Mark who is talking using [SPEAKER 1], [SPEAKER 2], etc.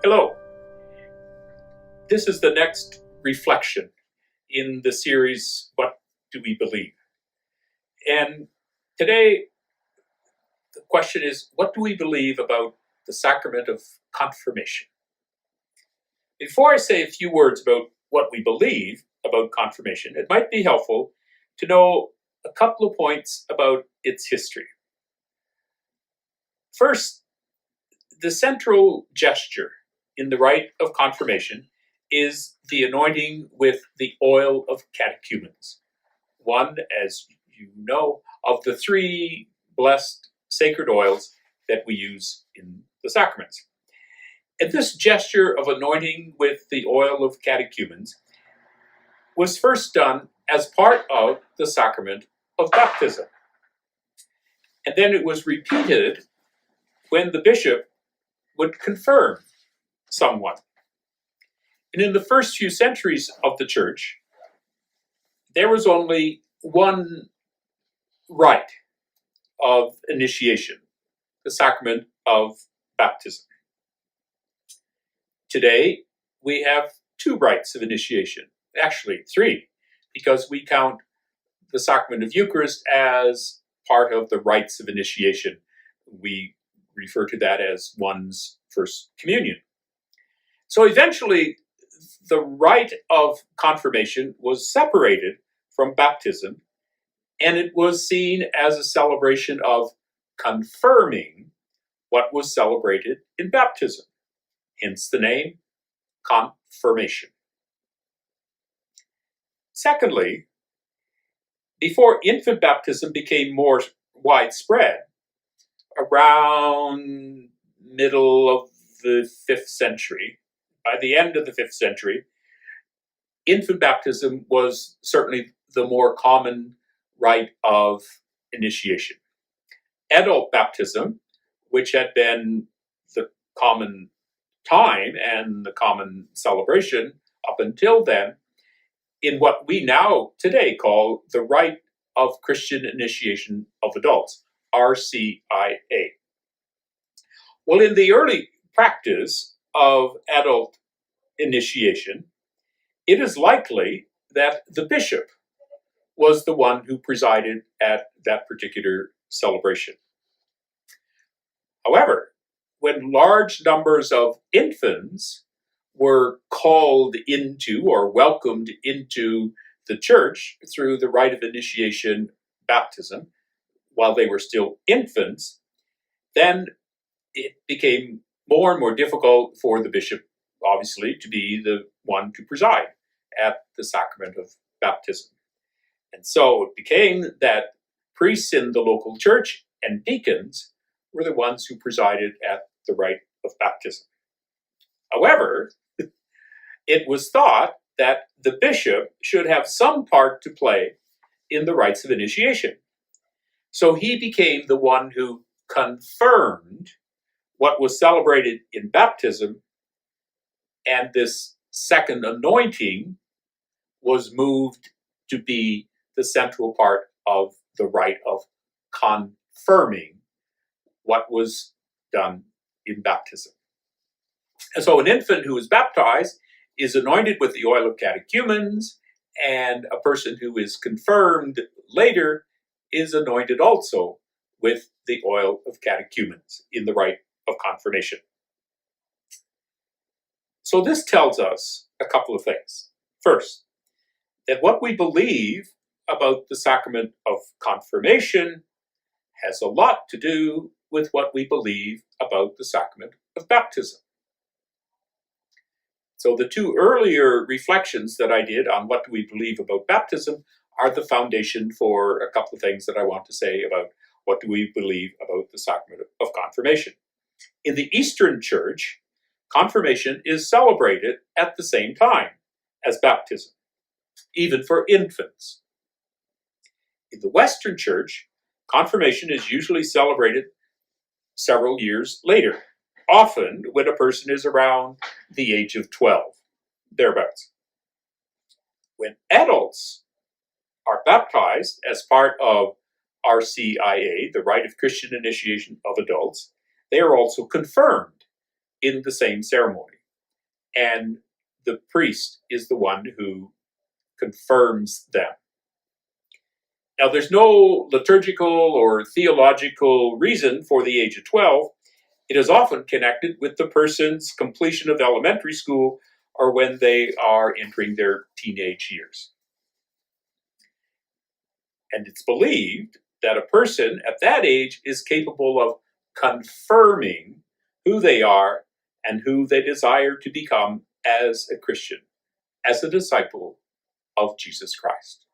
[SPEAKER 1] Hello. This is the next reflection in the series, What Do We Believe? And today, the question is, what do we believe about the sacrament of confirmation? Before I say a few words about what we believe about confirmation, it might be helpful to know a couple of points about its history. First, the central gesture in the rite of confirmation is the anointing with the oil of catechumens, one, as you know, of the three blessed sacred oils that we use in the sacraments. And this gesture of anointing with the oil of catechumens was first done as part of the sacrament of baptism. And then it was repeated when the bishop would confirm someone. And in the first few centuries of the church, there was only one rite of initiation, the sacrament of baptism. Today, we have two rites of initiation, actually three, because we count the sacrament of Eucharist as part of the rites of initiation. We refer to that as one's first communion. So eventually, the rite of confirmation was separated from baptism, and it was seen as a celebration of confirming what was celebrated in baptism, hence the name confirmation. Secondly, before infant baptism became more widespread, around middle of the 5th century, by the end of the 5th century, infant baptism was certainly the more common rite of initiation. Adult baptism, which had been the common time and the common celebration up until then, in what we now today call the Rite of Christian Initiation of Adults, RCIA. Well, in the early practice of adult initiation, it is likely that the bishop was the one who presided at that particular celebration. However, when large numbers of infants were called into or welcomed into the church through the rite of initiation baptism, while they were still infants, then it became more and more difficult for the bishop, obviously, to be the one to preside at the sacrament of baptism. And so it became that priests in the local church and deacons were the ones who presided at the rite of baptism. However, it was thought that the bishop should have some part to play in the rites of initiation. So he became the one who confirmed what was celebrated in baptism, and this second anointing was moved to be the central part of the rite of confirming what was done in baptism. And so an infant who is baptized is anointed with the oil of catechumens, and a person who is confirmed later is anointed also with the oil of catechumens in the rite of confirmation. So this tells us a couple of things. First, that what we believe about the sacrament of confirmation has a lot to do with what we believe about the sacrament of baptism. So the two earlier reflections that I did on what do we believe about baptism are the foundation for a couple of things that I want to say about what do we believe about the sacrament of confirmation. In the Eastern Church, confirmation is celebrated at the same time as baptism, even for infants. In the Western Church, confirmation is usually celebrated several years later, often when a person is around the age of 12, thereabouts. When adults are baptized as part of RCIA, the Rite of Christian Initiation of Adults, they are also confirmed in the same ceremony. And the priest is the one who confirms them. Now, there's no liturgical or theological reason for the age of 12. It is often connected with the person's completion of elementary school or when they are entering their teenage years. And it's believed that a person at that age is capable of confirming who they are and who they desire to become as a Christian, as a disciple of Jesus Christ.